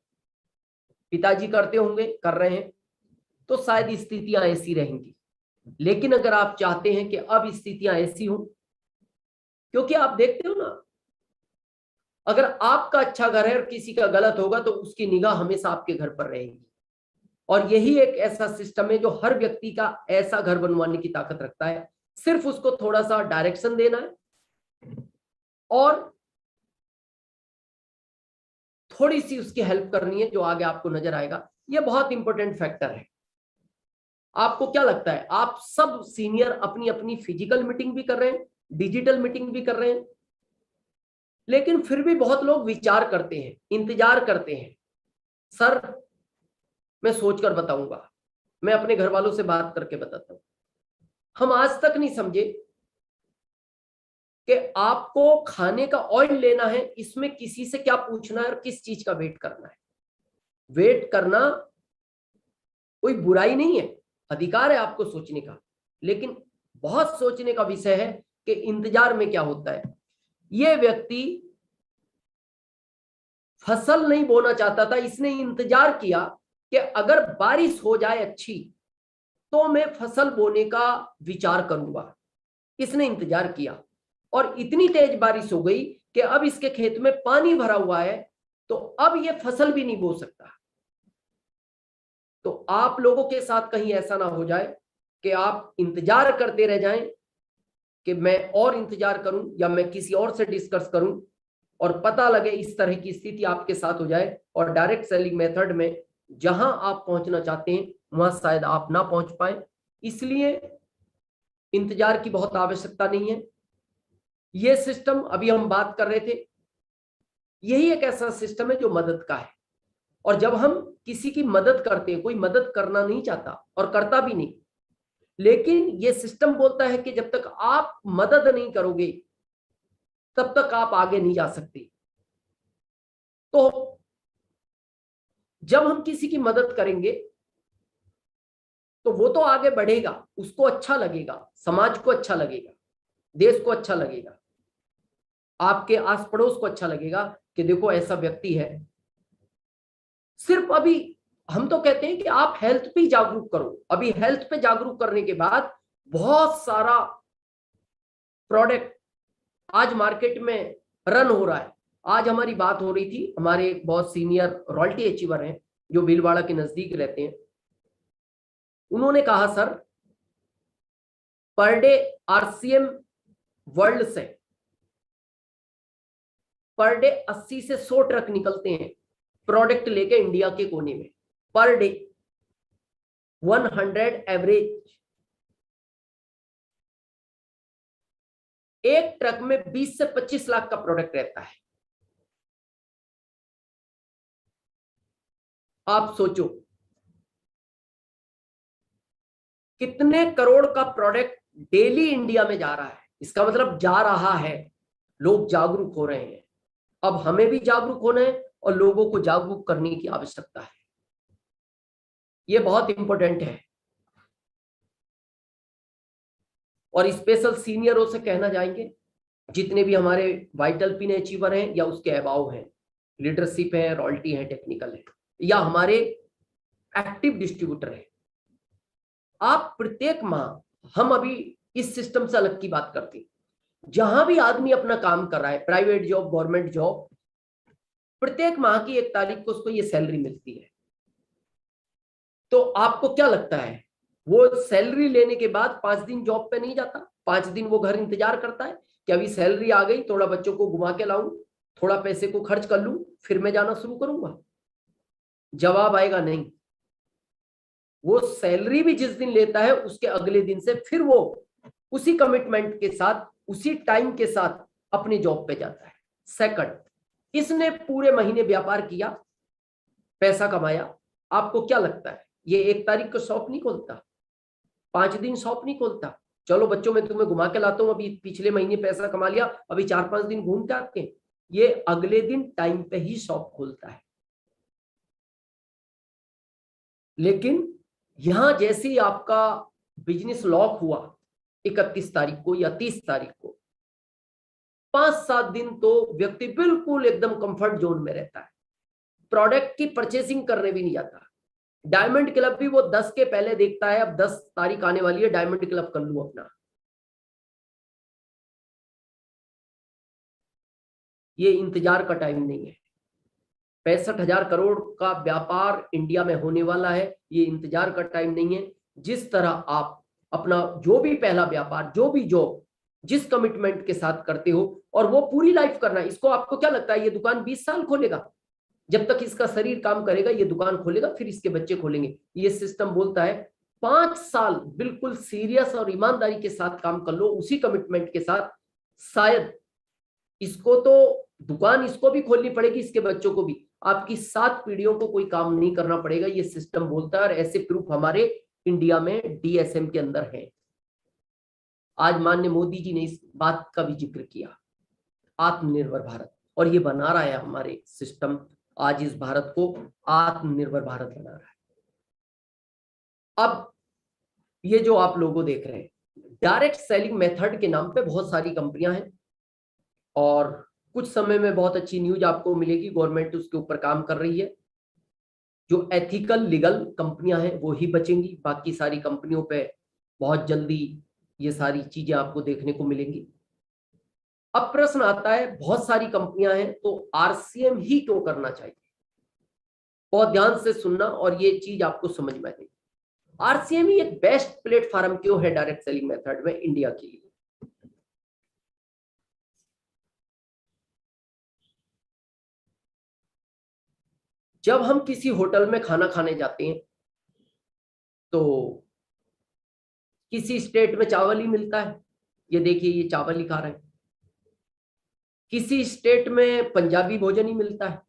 पिताजी करते होंगे, कर रहे हैं, तो शायद स्थितियां ऐसी रहेंगी। लेकिन अगर आप चाहते हैं कि अब स्थितियां ऐसी हो, क्योंकि आप देखते हो ना, अगर आपका अच्छा घर है और किसी का गलत होगा तो उसकी निगाह हमेशा आपके घर पर रहेगी। और यही एक ऐसा सिस्टम है जो हर व्यक्ति का ऐसा घर बनवाने की ताकत रखता है। सिर्फ उसको थोड़ा सा डायरेक्शन देना है और थोड़ी सी उसकी हेल्प करनी है, जो आगे आपको नजर आएगा। यह बहुत इंपॉर्टेंट फैक्टर है। आपको क्या लगता है, आप सब सीनियर अपनी अपनी फिजिकल मीटिंग भी कर रहे हैं, डिजिटल मीटिंग भी कर रहे हैं, लेकिन फिर भी बहुत लोग विचार करते हैं, इंतजार करते हैं। सर मैं सोचकर बताऊंगा, मैं अपने घर वालों से बात करके बताता हूं। हम आज तक नहीं समझे कि आपको खाने का ऑयल लेना है, इसमें किसी से क्या पूछना है और किस चीज का वेट करना है। वेट करना कोई बुराई नहीं है, अधिकार है आपको सोचने का, लेकिन बहुत सोचने का विषय है कि इंतजार में क्या होता है। यह व्यक्ति फसल नहीं बोना चाहता था, इसने इंतजार किया कि अगर बारिश हो जाए अच्छी तो मैं फसल बोने का विचार करूंगा। इसने इंतजार किया और इतनी तेज बारिश हो गई कि अब इसके खेत में पानी भरा हुआ है, तो अब ये फसल भी नहीं बो सकता। तो आप लोगों के साथ कहीं ऐसा ना हो जाए कि आप इंतजार करते रह जाएं कि मैं और इंतजार करूं या मैं किसी और से डिस्कस करूं, और पता लगे इस तरह की स्थिति आपके साथ हो जाए और डायरेक्ट सेलिंग मेथड में जहां आप पहुंचना चाहते हैं वहां शायद आप ना पहुंच पाए। इसलिए इंतजार की बहुत आवश्यकता नहीं है। यह सिस्टम अभी हम बात कर रहे थे, यही एक ऐसा सिस्टम है जो मदद का है। और जब हम किसी की मदद करते हैं, कोई मदद करना नहीं चाहता और करता भी नहीं, लेकिन यह सिस्टम बोलता है कि जब तक आप मदद नहीं करोगे तब तक आप आगे नहीं जा सकते। तो जब हम किसी की मदद करेंगे तो वो तो आगे बढ़ेगा, उसको अच्छा लगेगा, समाज को अच्छा लगेगा, देश को अच्छा लगेगा, आपके आस पड़ोस को अच्छा लगेगा कि देखो ऐसा व्यक्ति है। सिर्फ अभी हम तो कहते हैं कि आप हेल्थ पे जागरूक करो। अभी हेल्थ पे जागरूक करने के बाद बहुत सारा प्रोडक्ट आज मार्केट में रन हो रहा है। आज हमारी बात हो रही थी, हमारे एक बहुत सीनियर रॉयल्टी अचीवर हैं जो भीलवाड़ा के नजदीक रहते हैं। उन्होंने कहा sir per day RCM world से पर डे 80 से 100 ट्रक निकलते हैं प्रोडक्ट लेके इंडिया के कोने में, पर डे 100 एवरेज। एक ट्रक में 20 से 25 लाख का प्रोडक्ट रहता है। आप सोचो कितने करोड़ का प्रोडक्ट डेली इंडिया में जा रहा है। इसका मतलब जा रहा है, लोग जागरूक हो रहे हैं। अब हमें भी जागरूक होना है और लोगों को जागरूक करने की आवश्यकता है। ये बहुत इंपॉर्टेंट है। और स्पेशल सीनियरों से कहना चाहेंगे, जितने भी हमारे वाइटल पिन अचीवर हैं या उसके अबाव हैं, लीडरशिप है, रॉयल्टी है, टेक्निकल है, या हमारे एक्टिव डिस्ट्रीब्यूटर है, आप प्रत्येक माह, हम अभी इस सिस्टम से अलग की बात करते हैं, जहां भी आदमी अपना काम कर रहा है, प्राइवेट जॉब, गवर्नमेंट जॉब, प्रत्येक माह की 1 तारीख को उसको ये सैलरी मिलती है। तो आपको क्या लगता है, वो सैलरी लेने के बाद 5 दिन जॉब पे नहीं जाता? 5 दिन वो घर इंतजार करता है कि अभी सैलरी आ गई, थोड़ा बच्चों को घुमा के लाऊं, थोड़ा पैसे को खर्च कर लूं, फिर मैं जाना शुरू करूंगा? जवाब आएगा नहीं। वो सैलरी भी जिस दिन लेता है उसके अगले दिन से फिर वो उसी कमिटमेंट के साथ, उसी टाइम के साथ अपनी जॉब पे जाता है। सेकंड, इसने पूरे महीने व्यापार किया, पैसा कमाया, आपको क्या लगता है ये 1 तारीख को शॉप नहीं खोलता, 5 दिन शॉप नहीं खोलता? चलो बच्चों मैं तुम्हें घुमा के लाता हूं, अभी पिछले महीने पैसा कमा लिया, अभी 4-5 दिन घूम के आते हैं, ये अगले दिन टाइम पे ही शॉप खोलता है। लेकिन यहां जैसे ही आपका बिजनेस लॉक हुआ 31 तारीख को या 30 तारीख को, 5-7 दिन तो व्यक्ति बिल्कुल एकदम कंफर्ट जोन में रहता है, प्रोडक्ट की परचेसिंग करने भी नहीं जाता। डायमंड क्लब भी वो 10 के पहले देखता है, अब 10 तारीख आने वाली है, डायमंड क्लब कर लूं अपना। ये इंतजार का टाइम नहीं है। 65,000 करोड़ का व्यापार इंडिया में होने वाला है, ये इंतजार का टाइम नहीं है। जिस तरह आप अपना जो भी पहला व्यापार, जो भी जॉब, जिस कमिटमेंट के साथ करते हो, और वो पूरी लाइफ करना है। इसको आपको क्या लगता है ये दुकान 20 साल खोलेगा? जब तक इसका शरीर काम करेगा ये दुकान खोलेगा, फिर इसके बच्चे खोलेंगे। ये सिस्टम बोलता है 5 साल बिल्कुल सीरियस और ईमानदारी के साथ काम कर लो, उसी कमिटमेंट के साथ। शायद इसको तो दुकान इसको भी खोलनी पड़ेगी, इसके बच्चों को भी, आपकी 7 पीढ़ियों को कोई काम नहीं करना पड़ेगा, ये सिस्टम बोलता है। और ऐसे प्रूफ हमारे इंडिया में डीएसएम के अंदर है। आज माननीय मोदी जी ने इस बात का भी जिक्र किया, आत्मनिर्भर भारत, और ये बना रहा है हमारे सिस्टम, आज इस भारत को आत्मनिर्भर भारत बना रहा है। अब ये जो आप लोगों देख रहे हैं, डायरेक्ट सेलिंग मेथड के नाम पे बहुत सारी कंपनियां हैं, और कुछ समय में बहुत अच्छी न्यूज आपको मिलेगी, गवर्नमेंट उसके ऊपर काम कर रही है। जो एथिकल लीगल कंपनियां हैं वो ही बचेंगी, बाकी सारी कंपनियों पे बहुत जल्दी ये सारी चीजें आपको देखने को मिलेंगी। अब प्रश्न आता है, बहुत सारी कंपनियां हैं तो आरसीएम ही क्यों करना चाहिए? बहुत ध्यान से सुनना और ये चीज आपको समझ में आएगी। आरसीएम ही एक बेस्ट प्लेटफॉर्म क्यों है डायरेक्ट सेलिंग मेथड में इंडिया के लिए? जब हम किसी होटल में खाना खाने जाते हैं तो किसी स्टेट में चावल ही मिलता है, ये देखिए ये चावल ही खा रहे हैं। किसी स्टेट में पंजाबी भोजन ही मिलता है,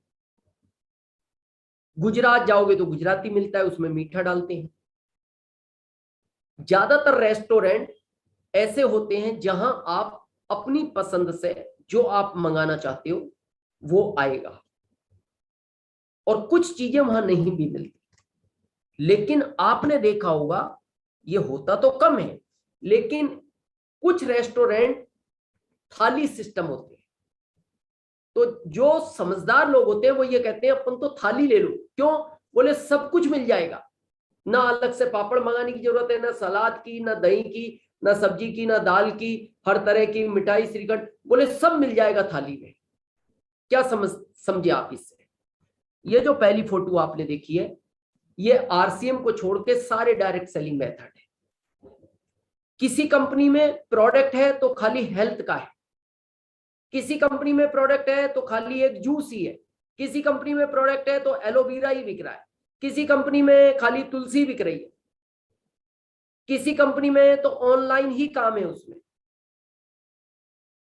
गुजरात जाओगे तो गुजराती मिलता है, उसमें मीठा डालते हैं। ज्यादातर रेस्टोरेंट ऐसे होते हैं जहां आप अपनी पसंद से जो आप मंगाना चाहते हो वो आएगा, और कुछ चीजें वहां नहीं भी मिलती। लेकिन आपने देखा होगा, ये होता तो कम है, लेकिन कुछ रेस्टोरेंट थाली सिस्टम होते हैं। तो जो समझदार लोग होते हैं वो ये कहते हैं अपन तो थाली ले लो। क्यों? बोले सब कुछ मिल जाएगा, ना अलग से पापड़ मंगाने की जरूरत है, ना सलाद की, ना दही की, ना सब्जी की, ना दाल की, हर तरह की मिठाई, श्रीखंड, बोले सब मिल जाएगा थाली में। क्या समझे आप इससे? ये जो पहली फोटो आपने देखी है, ये आरसीएम को छोड़ के सारे डायरेक्ट सेलिंग मेथड है। किसी कंपनी में प्रोडक्ट है तो खाली हेल्थ का है, किसी कंपनी में प्रोडक्ट है तो खाली एक जूस ही है, किसी कंपनी में प्रोडक्ट है तो एलोवेरा ही बिक रहा है, किसी कंपनी में खाली तुलसी बिक रही है, किसी कंपनी में तो ऑनलाइन ही काम है उसमें,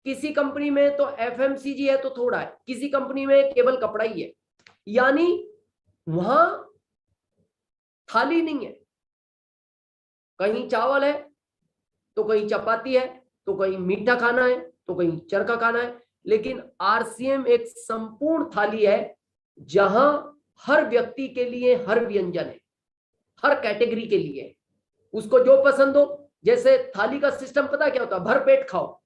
किसी कंपनी में तो एफएमसीजी है तो थोड़ा है, किसी कंपनी में केवल कपड़ा ही है। यानी वहां थाली नहीं है, कहीं चावल है तो कहीं चपाती है, तो कहीं मीठा खाना है, तो कहीं चरखा खाना है। लेकिन आरसीएम एक संपूर्ण थाली है जहां हर व्यक्ति के लिए हर व्यंजन है, हर कैटेगरी के लिए है, उसको जो पसंद हो। जैसे थाली का सिस्टम पता क्या होता है, भर पेट खाओ।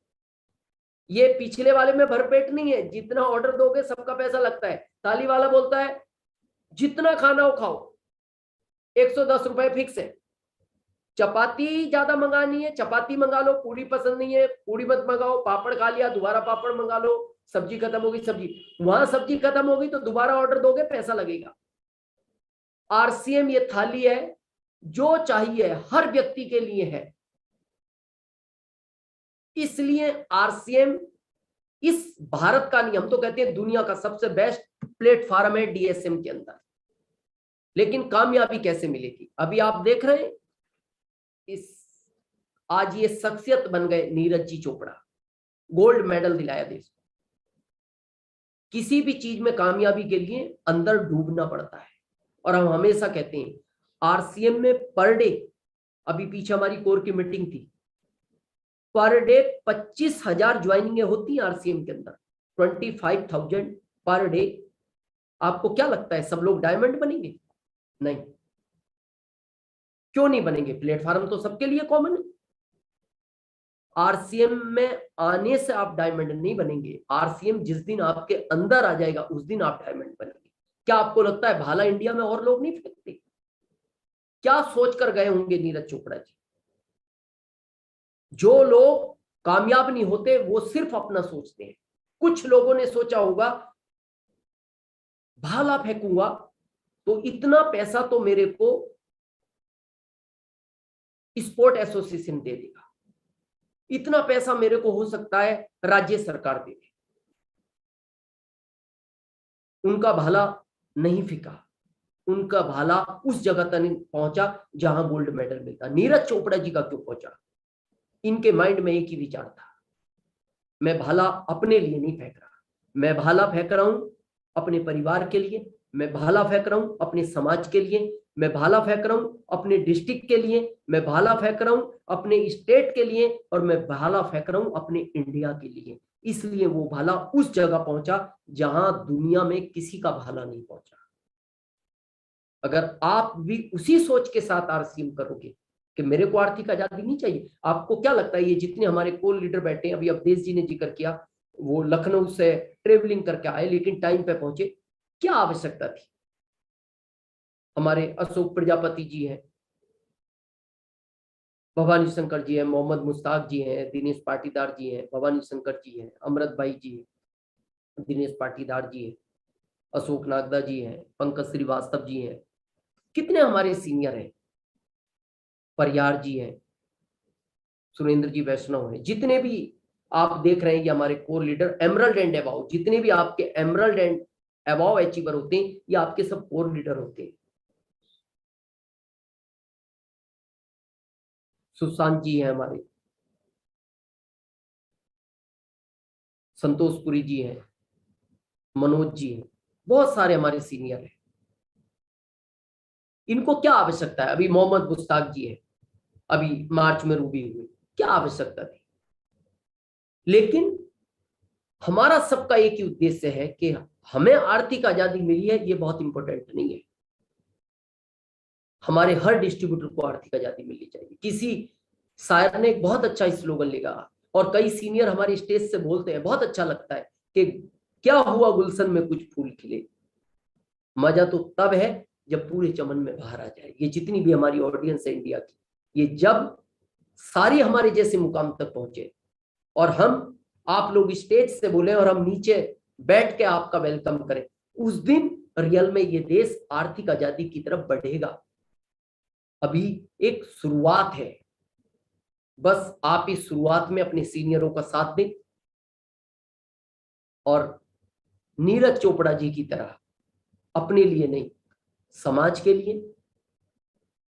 ये पिछले वाले में भर पेट नहीं है, जितना ऑर्डर दोगे सबका पैसा लगता है। थाली वाला बोलता है जितना खाना हो खाओ, 110 रुपए फिक्स है। चपाती ज्यादा मंगानी है चपाती मंगा लो, पूरी पसंद नहीं है पूरी मत मंगाओ, पापड़ खा लिया दोबारा पापड़ मंगा लो, सब्जी खत्म होगी सब्जी, वहां सब्जी खत्म होगी तो दोबारा ऑर्डर दोगे पैसा लगेगा। आरसीएम ये थाली है, जो चाहिए हर व्यक्ति के लिए है। इसलिए आरसीएम इस भारत का नहीं, हम तो कहते हैं दुनिया का सबसे बेस्ट प्लेटफॉर्म है डीएसएम के अंदर। लेकिन कामयाबी कैसे मिलेगी, अभी आप देख रहे हैं इस आज ये शख्सियत बन गए नीरज जी चोपड़ा, गोल्ड मेडल दिलाया देश को। किसी भी चीज में कामयाबी के लिए अंदर डूबना पड़ता है। और हम हमेशा कहते हैं आरसीएम में पर डे, अभी पीछे हमारी कोर की मीटिंग थी, पर डे 25,000 ज्वाइनिंग होती हैं आरसीएम के अंदर, 25,000 पर डे। आपको क्या लगता है सब लोग डायमंड बनेंगे? नहीं। क्यों नहीं बनेंगे? प्लेटफॉर्म तो सबके लिए कॉमन है। आरसीएम में आने से आप डायमंड नहीं बनेंगे, आरसीएम जिस दिन आपके अंदर आ जाएगा उस दिन आप डायमंड बनेंगे। क्या आपको लगता है भाला इंडिया में और लोग नहीं फेंकते? क्या सोच कर गए होंगे नीरज चोपड़ा जी? जो लोग कामयाब नहीं होते वो सिर्फ अपना सोचते हैं। कुछ लोगों ने सोचा होगा भाला फेंकूंगा तो इतना पैसा तो मेरे को स्पोर्ट एसोसिएशन दे देगा, इतना पैसा मेरे को हो सकता है राज्य सरकार दे दे। उनका भाला नहीं फिका, उनका भाला उस जगह तक नहीं पहुंचा जहां गोल्ड मेडल मिलता। नीरज चोपड़ा जी का क्यों पहुंचा? इनके माइंड में एक ही विचार था, मैं भाला अपने लिए नहीं फेंक रहा, मैं भाला फेंक रहा हूं अपने परिवार के लिए, मैं भाला फेंक रहा हूं अपने समाज के लिए, मैं भाला फेंक रहा हूं अपने डिस्ट्रिक्ट के लिए, मैं भाला फेंक रहा हूं अपने स्टेट के लिए, और मैं भाला फेंक रहा हूं अपने इंडिया के लिए। इसलिए वो भाला उस जगह पहुंचा जहां दुनिया में किसी का भाला नहीं पहुंचा। अगर आप भी उसी सोच के साथ आरसीएम करोगे कि मेरे को आर्थिक आजादी नहीं चाहिए, आपको क्या लगता है ये जितने हमारे कोर लीडर बैठे हैं, अभी अवधेश जी ने जिक्र किया वो लखनऊ से ट्रेवलिंग करके आए लेकिन टाइम पे पहुंचे, क्या आवश्यकता थी? हमारे अशोक प्रजापति जी हैं, भवानी शंकर जी हैं, मोहम्मद मुश्ताक जी हैं, दिनेश पाटीदार जी हैं, भवानी शंकर जी हैं, अमृत भाई जी हैं, दिनेश पाटीदार जी हैं, अशोक नागदा जी हैं, पंकज श्रीवास्तव जी हैं, कितने हमारे सीनियर हैं, परियार जी हैं, सुरेंद्र जी वैष्णव हैं, जितने भी आप देख रहे हैं ये हमारे core leader, emerald and above, जितने भी आपके एमरल्ड एंड अबाव अचीवर होते हैं ये आपके सब कोर लीडर होते हैं। सुशांत जी हैं हमारे, संतोष पुरी जी हैं, मनोज जी हैं, बहुत सारे हमारे सीनियर हैं। इनको क्या आवश्यकता है? अभी मोहम्मद मुश्ताक जी है, अभी मार्च में रूबी हुए, क्या आवश्यकता थी? लेकिन हमारा सबका एक ही उद्देश्य है कि हमें आर्थिक आजादी मिली है, ये बहुत इंपॉर्टेंट नहीं है, हमारे हर डिस्ट्रीब्यूटर को आर्थिक आजादी मिलनी चाहिए। किसी शायर ने एक बहुत अच्छा स्लोगन लिखा और कई सीनियर हमारे स्टेज से बोलते हैं, बहुत अच्छा लगता है कि क्या हुआ गुलशन में कुछ फूल खिले, मजा तो तब है जब पूरे चमन में बाहर आ जाए। ये जितनी भी हमारी ऑडियंस है इंडिया की, ये जब सारी हमारे जैसे मुकाम तक पहुंचे और हम आप लोग स्टेज से बोले और हम नीचे बैठ के आपका वेलकम करें, उस दिन रियल में ये देश आर्थिक आजादी की तरफ बढ़ेगा। अभी एक शुरुआत है, बस आप इस शुरुआत में अपने सीनियरों का साथ दें और नीरज चोपड़ा जी की तरह अपने लिए नहीं, समाज के लिए,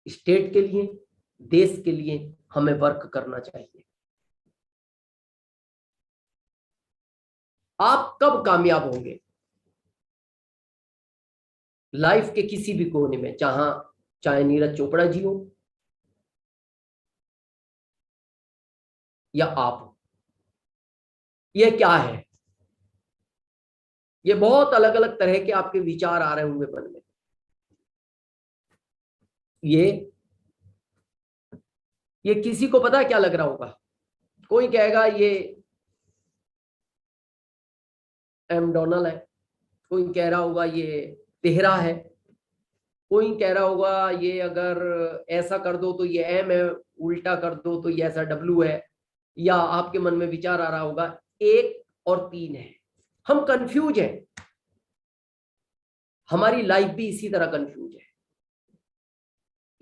स्टेट के लिए, देश के लिए हमें वर्क करना चाहिए। आप कब कामयाब होंगे? लाइफ के किसी भी कोने में, चाहे नीरज चोपड़ा जी हो या आप हो। यह क्या है? ये बहुत अलग अलग तरह के आपके विचार आ रहे होंगे मन में। ये किसी को पता है क्या लग रहा होगा? कोई कहेगा ये एमडोनल है, कोई कह रहा होगा ये तेहरा है, कोई कह रहा होगा ये अगर ऐसा कर दो तो ये एम है, उल्टा कर दो तो ये ऐसा डब्ल्यू है, या आपके मन में विचार आ रहा होगा 1 और 3 है। हम कंफ्यूज हैं, हमारी लाइफ भी इसी तरह कंफ्यूज है।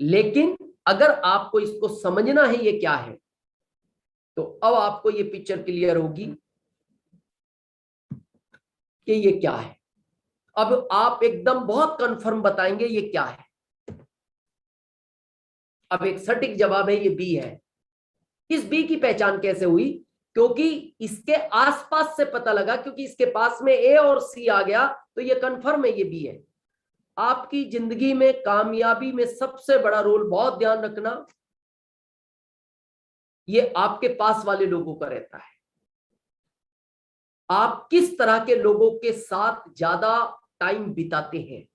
लेकिन अगर आपको इसको समझना है ये क्या है, तो अब आपको ये पिक्चर क्लियर होगी कि ये क्या है। अब आप एकदम बहुत कंफर्म बताएंगे ये क्या है। अब एक सटीक जवाब है, ये बी है। इस बी की पहचान कैसे हुई? क्योंकि इसके आसपास से पता लगा, क्योंकि इसके पास में ए और सी आ गया तो ये कंफर्म है ये बी है। आपकी जिंदगी में कामयाबी में सबसे बड़ा रोल, बहुत ध्यान रखना, ये आपके पास वाले लोगों का रहता है। आप किस तरह के लोगों के साथ ज्यादा टाइम बिताते हैं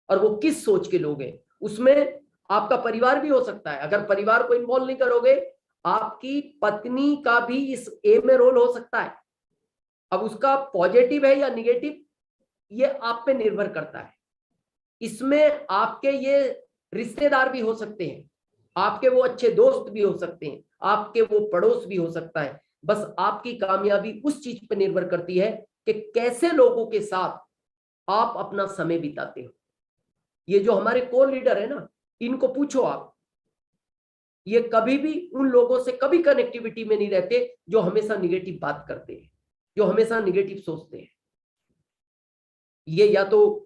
और वो किस सोच के लोग हैं, उसमें आपका परिवार भी हो सकता है। अगर परिवार को इन्वॉल्व नहीं करोगे, आपकी पत्नी का भी इस ए में रोल हो सकता है। अब उसका पॉजिटिव है या निगेटिव, ये आप पे निर्भर करता है। इसमें आपके ये रिश्तेदार भी हो सकते हैं, आपके वो अच्छे दोस्त भी हो सकते हैं, आपके वो पड़ोस भी हो सकता है। बस आपकी कामयाबी उस चीज पर निर्भर करती है कि कैसे लोगों के साथ आप अपना समय बिताते हो। ये जो हमारे कोर लीडर है ना, इनको पूछो आप, ये कभी भी उन लोगों से कभी कनेक्टिविटी में नहीं रहते जो हमेशा निगेटिव बात करते हैं, जो हमेशा निगेटिव सोचते हैं। ये या तो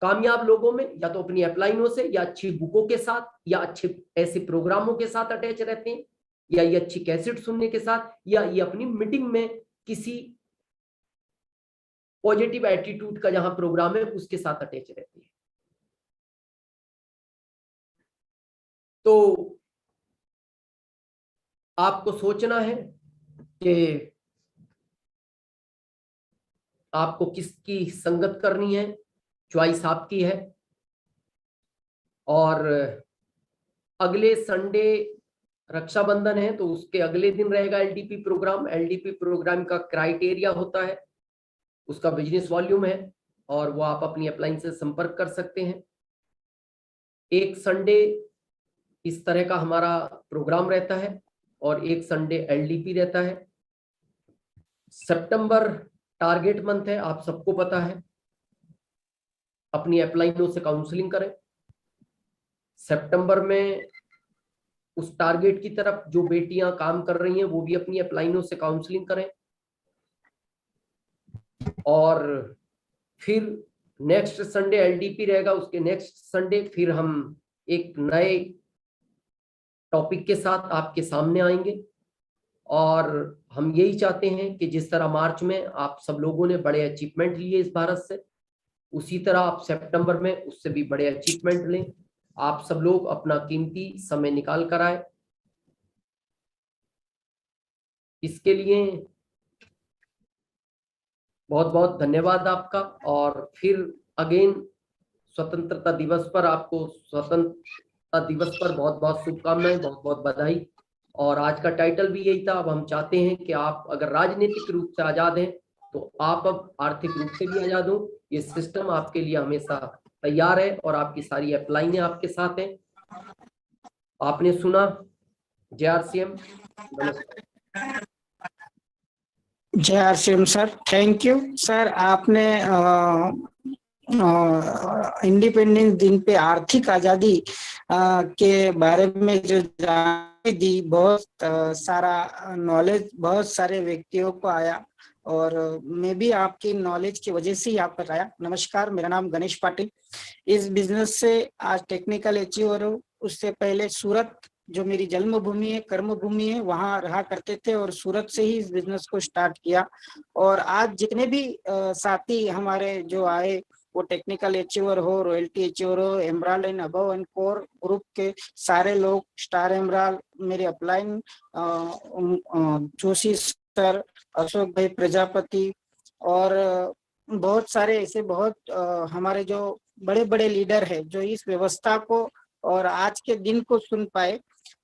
कामयाब लोगों में, या तो अपनी अपलाइनों से, या अच्छी बुकों के साथ, या अच्छे ऐसे प्रोग्रामों के साथ अटैच रहते हैं, या ये अच्छी कैसेट सुनने के साथ, या ये अपनी मीटिंग में किसी पॉजिटिव एटीट्यूड का जहां प्रोग्राम है उसके साथ अटैच रहते हैं। तो आपको सोचना है कि आपको किसकी संगत करनी है, चॉइस आपकी है। और अगले संडे रक्षाबंधन है, तो उसके अगले दिन रहेगा एलडीपी प्रोग्राम। एलडीपी प्रोग्राम का क्राइटेरिया होता है, उसका बिजनेस वॉल्यूम है, और वो आप अपनी अपलाइन से संपर्क कर सकते हैं। एक संडे इस तरह का हमारा प्रोग्राम रहता है और एक संडे एलडीपी रहता है। सितंबर टारगेट मंथ है, आप सबको पता है। अपनी अपलाइनों से काउंसलिंग करें। सितंबर में उस टारगेट की तरफ जो बेटियां काम कर रही हैं वो भी अपनी अपलाइनों से काउंसलिंग करें। और फिर नेक्स्ट संडे एलडीपी रहेगा, उसके नेक्स्ट संडे फिर हम एक नए टॉपिक के साथ आपके सामने आएंगे। और हम यही चाहते हैं कि जिस तरह मार्च में आप सब लोगों ने बड़े अचीवमेंट लिए इस भारत से, उसी तरह आप सितंबर में उससे भी बड़े अचीवमेंट लें। आप सब लोग अपना कीमती समय निकाल कर आए। इसके लिए बहुत बहुत धन्यवाद आपका। और फिर अगेन स्वतंत्रता दिवस पर आपको स्वतंत्रता दिवस पर बहुत बहुत शुभकामनाएं, बहुत बहुत बधाई। और आज का टाइटल भी यही था। अब हम चाहते हैं कि आप अगर राजनीतिक रूप से आजाद हैं तो आप अब आर्थिक रूप से भी आजाद हो। ये सिस्टम आपके लिए हमेशा तैयार है और आपकी सारी अपलाइनें आपके साथ हैं। आपने सुना, JRCM। नमस्कार। जय RCM sir, thank you sir. आपने इंडिपेंडेंस दिन पे आर्थिक आजादी के बारे में जो जानकारी दी, बहुत सारा नॉलेज बहुत सारे व्यक्तियों को आया और मैं भी आपकी नॉलेज की वजह से ही आप बताया। नमस्कार, मेरा नाम गणेश पाटिल। इस बिजनेस से आज टेक्निकल अचीवर हूँ। उससे पहले सूरत, जो मेरी जन्मभूमि है, कर्मभूमि है, वहां रहा करते थे और सूरत से ही इस बिजनेस को स्टार्ट किया। और आज जितने भी साथी हमारे जो आए, वो टेक्निकल अचीवर हो, रॉयल्टी अचीवर हो, emerald and above and core group के सारे लोग, स्टार एमराल्ड, मेरे अपलाइन जोशी सर, अशोक भाई प्रजापति, और बहुत सारे ऐसे बहुत हमारे जो बड़े बड़े लीडर है जो इस व्यवस्था को और आज के दिन को सुन पाए,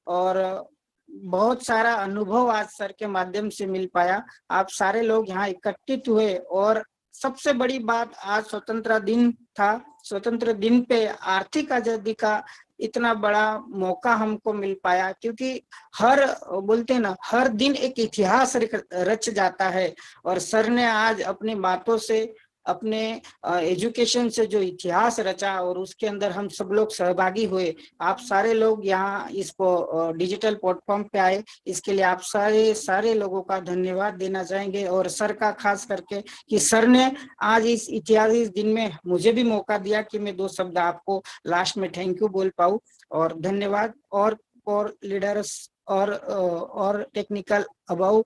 और बहुत सारा अनुभव आज सर के माध्यम से मिल पाया। आप सारे लोग यहाँ एकत्रित हुए, और सबसे बड़ी बात, आज स्वतंत्रता दिन था। स्वतंत्र दिन पे आर्थिक आजादी का इतना बड़ा मौका हमको मिल पाया, क्योंकि हर बोलते हैं ना, हर दिन एक इतिहास रच जाता है। और सर ने आज अपनी बातों से, अपने एजुकेशन से जो इतिहास रचा, और उसके अंदर हम सब लोग सहभागी हुए। आप सारे लोग यहाँ इस डिजिटल प्लेटफॉर्म पे आए, इसके लिए आप सारे लोगों का धन्यवाद देना चाहेंगे। और सर का खास करके कि सर ने आज इस इतिहासी दिन में मुझे भी मौका दिया कि मैं 2 शब्द आपको लास्ट में थैंक यू बोल पाऊँ। और धन्यवाद। और लीडर्स और टेक्निकल अबाउ